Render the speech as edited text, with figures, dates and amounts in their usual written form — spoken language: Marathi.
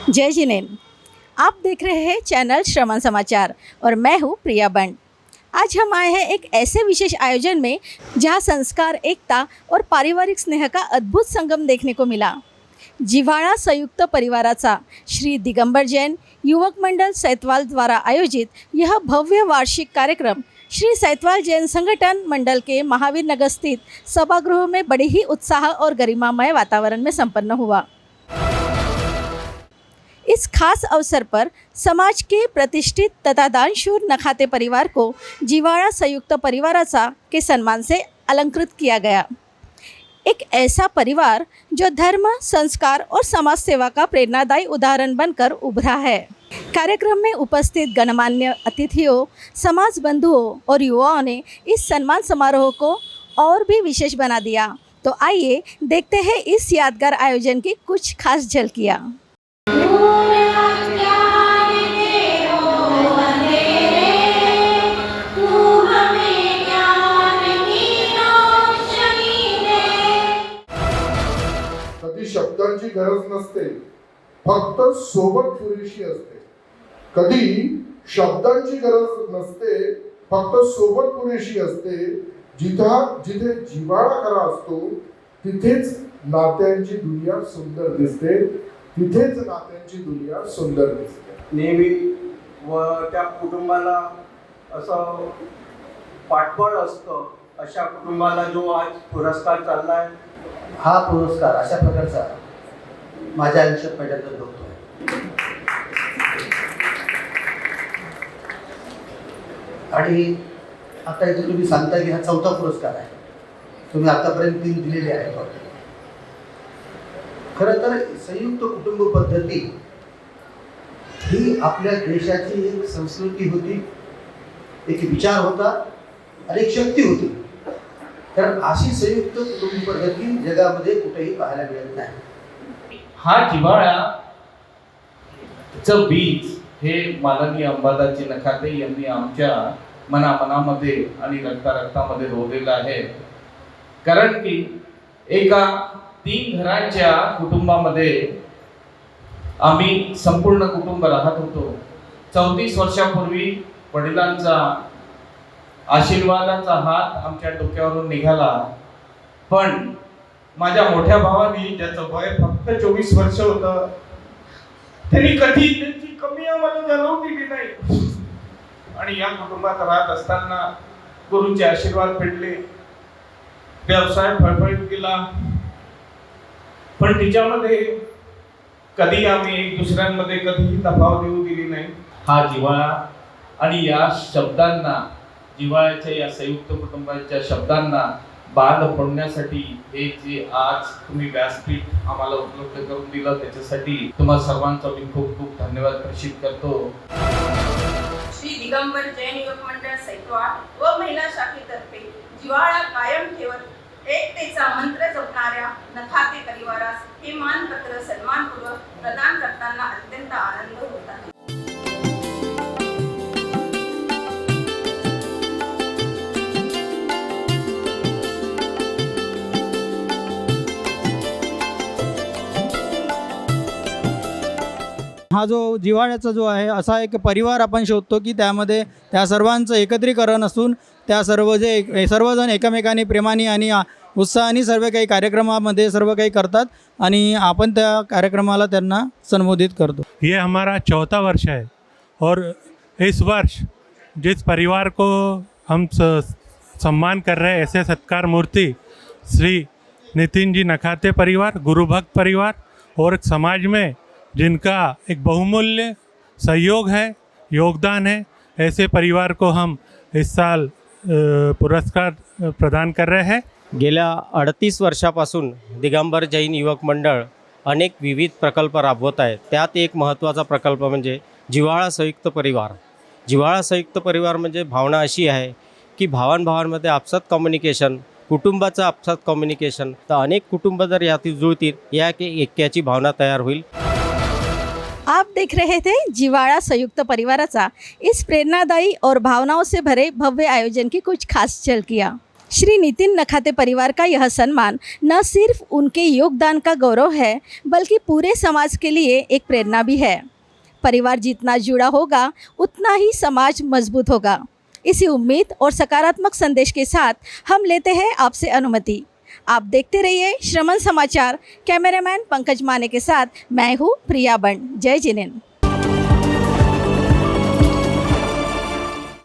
जय जिनेन। आप देख रहे हैं चैनल श्रवण समाचार और मैं हूँ प्रिया बंड। आज हम आए हैं एक ऐसे विशेष आयोजन में जहाँ संस्कार, एकता और पारिवारिक स्नेह का अद्भुत संगम देखने को मिला। जिव्हाळा संयुक्त परिवाराचा श्री दिगंबर जैन युवक मंडल सैतवाल द्वारा आयोजित यह भव्य वार्षिक कार्यक्रम श्री सैतवाल जैन संगठन मंडल के महावीर नगर स्थित सभागृह में बड़े ही उत्साह और गरिमामय वातावरण में संपन्न हुआ। इस खास अवसर पर समाज के प्रतिष्ठित तथा दानशूर नखाते परिवार को जिव्हाळा संयुक्त परिवाराचा के सम्मान से अलंकृत किया गया। एक ऐसा परिवार जो धर्म, संस्कार और समाज सेवा का प्रेरणादायी उदाहरण बनकर उभरा है। कार्यक्रम में उपस्थित गणमान्य अतिथियों, समाज बंधुओं और युवाओं ने इस सम्मान समारोह को और भी विशेष बना दिया। तो आइए देखते हैं इस यादगार आयोजन की कुछ खास झलकियाँ। कधी शब्दांची गरज नसते, फक्त सोबत पुरेशी असते। कधी शब्दांची गरज नसते, फक्त सोबत पुरेशी असते। जिथे जिव्हाळा खरा असतो तिथेच नात्यांची दुनिया सुंदर दिसते, तिथेच नात्यांची दुनिया सुंदर दिसते। नेहमी व त्या कुटुंबाला असं पाठबळ असतं, अशा कुटुंबाला जो आज पुरस्कार चाललाय, हा पुरस्कार अशा प्रकारचा माझ्या आयुष्यात पहिल्यांदा बघतोय। आणि आता इथे तुम्ही सांगता की हा चौथा पुरस्कार आहे। तुम्ही आतापर्यंत 3 दिलेले आहेत। खरं तर संयुक्त कुटुंब पद्धती ही आपल्या देशाची एक संस्कृती होती, एक विचार होता आणि एक शक्ती होती। कारण अशी संयुक्त कुटुंब पद्धती जगामध्ये कुठेही पाहायला मिळत नाही। हा जिव्हाळ्याचं बीज हे माननीय अंबादासजी नखाते यांनी आमच्या मनामध्ये आणि रक्तामध्ये रोवलेलं आहे। कारण की एका 3 घरांच्या कुटुंबामध्ये आम्ही संपूर्ण कुटुंब राहत होतो। 34 वर्षापूर्वी वडिलांचा आशीर्वादाचा हात आमच्या डोक्यावरून निघाला, पण माझ्या मोठ्या भावाने, ज्याचं वय फक्त 24 वर्ष होतं, त्यांनी कधी त्यांची कमी आम्हाला जाणवू दिली नाही। आणि या कुटुंबात राहत असताना गुरुचे आशीर्वाद भेटले, व्यवसाय फळफळीत गेला, पण तिच्यामध्ये कधी आम्ही एक दुसऱ्यांमध्ये कधीही तफावत येऊ दिली नाही। हा जिव्हाळा आणि या शब्दांना, जिव्हाळ्याच्या या संयुक्त कुटुंबाच्या शब्दांना बांध फोडण्यासाठी हे जे आज तुम्ही व्यासपीठ आम्हाला उपलब्ध करून दिलं, त्याच्यासाठी तुम्हा सर्वांचा मी खूप खूप धन्यवाद प्रेषित करतो। श्री दिगंबर जैन युवक मंडळ सैतवाल व महिला शाखेतर्फे जिव्हाळा कायम ठेवत एकतेचा मंत्र जपणाऱ्या नखाते परिवारास हे मानपत्र सन्मानपूर्वक प्रदान करताना अत्यंत आनंद होत आहे। हा जो जिव्हाळ्याचा जो आहे असा एक परिवार आपण शोधतो की त्यामध्ये त्या सर्वांचं एकत्रीकरण असून त्या सर्वजण एकमेकांनी प्रेमाने आणि उत्साहाने सर्व काही कार्यक्रमामध्ये सर्व काही करतात आणि आपण त्या कार्यक्रमाला त्यांना संबोधित करतो। ये हमारा 4था वर्ष है और इस वर्ष जिस परिवार को हम सम्मान कर रहे हैं, ऐसे सत्कार मूर्ति श्री नितिन जी नखाते परिवार, गुरुभक्त परिवार और समाज में जिनका एक बहुमूल्य सहयोग है, योगदान है, ऐसे परिवार को हम इस साल पुरस्कार प्रदान कर रहे हैं। गेल्या 38 वर्षापासून दिगंबर जैन युवक मंडळ अनेक विविध प्रकल्प राबवत आहे। त्यात एक महत्त्वाचा प्रकल्प म्हणजे जिव्हाळा संयुक्त परिवार। जिव्हाळा संयुक्त परिवार म्हणजे भावना अशी आहे की भावांभावांमध्ये आपसात कम्युनिकेशन, कुटुंबाचं आपसात कम्युनिकेशन, तर अनेक कुटुंब जर यातील जुळतील या की ऐक्याची भावना तयार होईल। आप देख रहे थे जिव्हाळा संयुक्त परिवाराचा इस प्रेरणादायी और भावनाओं से भरे भव्य आयोजन की कुछ खास झलकियाँ। श्री नितिन नखाते परिवार का यह सम्मान न सिर्फ उनके योगदान का गौरव है, बल्कि पूरे समाज के लिए एक प्रेरणा भी है। परिवार जितना जुड़ा होगा, उतना ही समाज मजबूत होगा। इसी उम्मीद और सकारात्मक संदेश के साथ हम लेते हैं आपसे अनुमति। आप देखते रहिए श्रमण समाचार। कैमरामैन पंकज माने के साथ मैं हूँ प्रिया बंड। जय जिनेन्द्र।